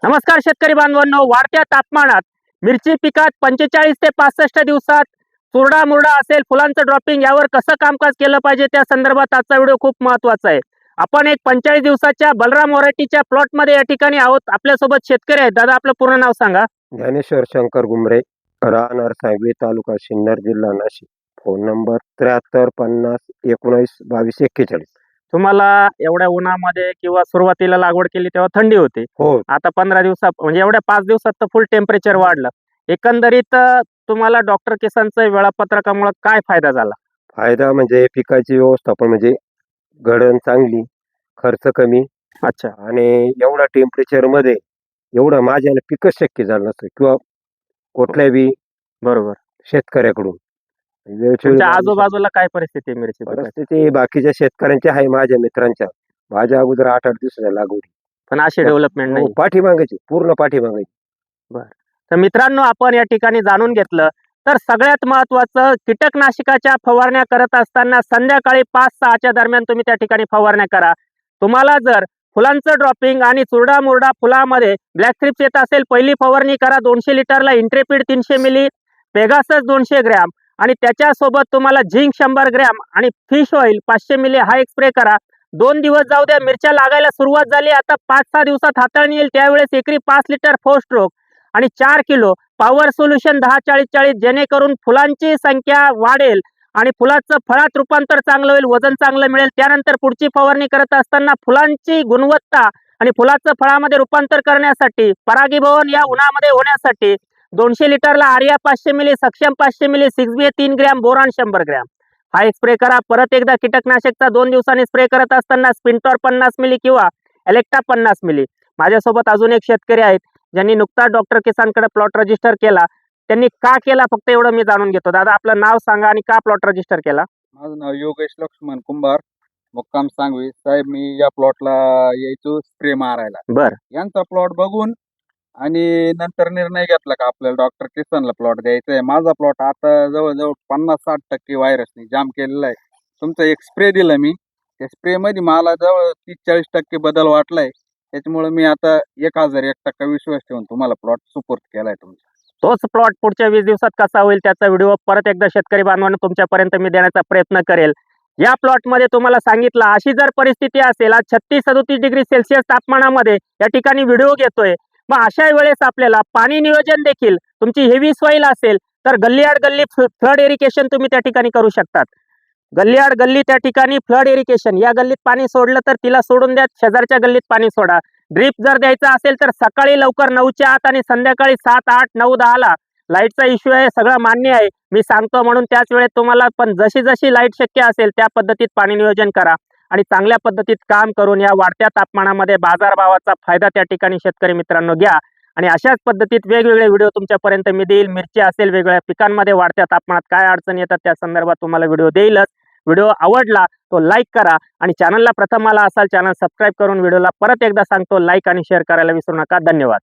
नमस्कार शेतकरी बांधवांनो, वाढत्या तापमानात मिरची पिकात 45 ते 65 दिवसात चुरडा मुरडा असेल, फुलांचं ड्रॉपिंग यावर कसं कामकाज केलं पाहिजे त्या संदर्भात आजचा व्हिडिओ खूप महत्त्वाचा आहे. आपण एक 45 दिवसाच्या बलराम व्हरायटीच्या प्लॉट मध्ये या ठिकाणी आहोत. आपल्यासोबत शेतकरी आहेत. दादा, आपलं पूर्ण नाव सांगा. ज्ञानेश्वर शंकर गुमरे, राहणार सांगवी, तालुका सिन्नर, जिल्हा नाशिक. Phone number 73 50 19 22 41. तुम्हाला एवढ्या उन्हामध्ये किंवा सुरुवातीला लागवड केली तेव्हा थंडी होती. हो, आता 15 दिवसात म्हणजे एवढ्या 5 दिवसात तर फुल टेम्परेचर वाढलं. एकंदरीत तुम्हाला डॉक्टर किसानचं वेळापत्रकामुळे काय फायदा झाला? फायदा म्हणजे पिकाची व्यवस्थापन, म्हणजे घडण चांगली, खर्च कमी अच्छा, आणि एवढ्या टेम्परेचर मध्ये एवढं माझ्याला पिकच शक्य झालं नसतं किंवा कुठल्याही बरोबर. शेतकऱ्याकडून. वेळोवेळी तुमच्या आजूबाजूला काय परिस्थिती आहे मिरची पिकाची? परिस्थिती बाकीच्या शेतकऱ्यांची आहे, माझ्या मित्रांच्या. माझ्या अगोदर 8-8 दिवसाच्या लागवडी. पण अशी डेव्हलपमेंट नाही. हो, पाठीमागायची, पूर्ण पाठीमागायची. तर मित्रांनो, आपण या ठिकाणी जाणून घेतलं तर सगळ्यात महत्त्वाचं, कीटकनाशकाच्या फवारण्या करत असताना संध्याकाळी 5-6च्या दरम्यान तुम्ही त्या ठिकाणी फवारण्या करा. तुम्हाला जर फुलांचं ड्रॉपिंग आणि चुरडा मुरडा फुलामध्ये ब्लॅक थ्रिप्स येत असेल, पहिली फवारणी करा 200 लिटरला इंट्रेपिड 300 मिली, पेगासस 200 ग्रॅम आणि त्याच्यासोबत तुम्हाला झिंक 100 ग्रॅम आणि फिश ऑइल 500 मिली हा एक स्प्रे करा. 2 दिवस जाऊ द्या. मिरच्या लागायला सुरुवात झाली, आता 5-6 दिवसात हाताळणी येईल. त्यावेळेस एकरी 5 लिटर 4 स्ट्रोक आणि 4 किलो पॉवर सोल्युशन 10-40-40, जेणेकरून फुलांची संख्या वाढेल आणि फुलाचं फळात रूपांतर चांगलं होईल, वजन चांगलं मिळेल. त्यानंतर पुढची फवारणी करत असताना फुलांची गुणवत्ता आणि फुलाचं फळामध्ये रूपांतर करण्यासाठी, परागीभवन या उन्हामध्ये होण्यासाठी 200 लिटरला आर्या 500 मिली, सक्षम 500 milli, 6B 3 gram, boron 100 gram हा एक स्प्रे करा. परत एकदा कीटकनाशकचा 2 दिवसांनी स्प्रे करत असताना स्पिंटॉर 50 मिली किंवा एलेक्टा 50 मिली. माझ्यासोबत अजून एक शेतकरी आहेत ज्यांनी नुकताच डॉक्टर किसानकडे प्लॉट रजिस्टर केला. त्यांनी का केला फक्त एवढं मी जाणून घेतो. दादा, आपलं नाव सांगा आणि का प्लॉट रजिस्टर केला? माझं नाव योगेश लक्ष्मण कुंभार, मुक्काम सांगवी. साहेब, मी या प्लॉटला यायचो स्प्रे मारायला. बर, यांचा प्लॉट बघून आणि नंतर निर्णय घेतला का आपल्याला डॉक्टर किसनला प्लॉट द्यायचा आहे. माझा प्लॉट आता जवळजवळ 50-60% व्हायरसनी जाम केलेला आहे. तुमचं एक स्प्रे दिलं मी, त्या स्प्रे मध्ये मला जवळ 30-40% बदल वाटलाय. त्याच्यामुळे मी आता 1001% विश्वास ठेवून तुम्हाला प्लॉट सुपूर्द केलाय तुमचा. तोच प्लॉट पुढच्या 20 दिवसात कसा होईल त्याचा व्हिडिओ परत एकदा शेतकरी बांधवांना तुमच्यापर्यंत मी देण्याचा प्रयत्न करेल. या प्लॉटमध्ये तुम्हाला सांगितलं, अशी जर परिस्थिती असेल, आज 36-37 डिग्री सेल्सिअस तापमानामध्ये या ठिकाणी व्हिडिओ घेतोय, मग अशा वेळेस आपल्याला पाणी नियोजन देखील, तुमची हेवी सॉईल असेल तर गल्ली आड गल्ली फ्लड इरिगेशन तुम्ही त्या ठिकाणी करू शकतात. गल्ली आड गल्ली त्या ठिकाणी फ्लड इरिगेशन, या गल्लीत पाणी सोडलं तर तिला सोडून द्या, शेजारच्या गल्लीत पाणी सोडा. ड्रीप जर द्यायचा असेल तर सकाळी लवकर 9च्या आत आणि संध्याकाळी 7, 8, 9, 10ला. लाईटचा इश्यू आहे, सगळं मान्य आहे, मी सांगतो म्हणून त्याच वेळेत तुम्हाला. पण जशी जशी लाईट शक्य असेल त्या पद्धतीत पाणी नियोजन करा आणि चांगल्या पद्धतीत काम करून या वाढत्या तापमानामध्ये बाजारभावाचा फायदा त्या ठिकाणी शेतकरी मित्रांनो घ्या. आणि अशाच पद्धतीत वेगवेगळे व्हिडिओ तुमच्यापर्यंत मी देईल. मिरची असेल, वेगवेगळ्या पिकांमध्ये वाढत्या तापमानात काय अडचणी येतात त्या संदर्भात तुम्हाला व्हिडिओ देईलच. व्हिडिओ आवडला तो लाईक करा आणि चॅनलला प्रथम आला असाल चॅनल सबस्क्राईब करून व्हिडिओला परत एकदा सांगतो लाईक आणि शेअर करायला विसरू नका. धन्यवाद.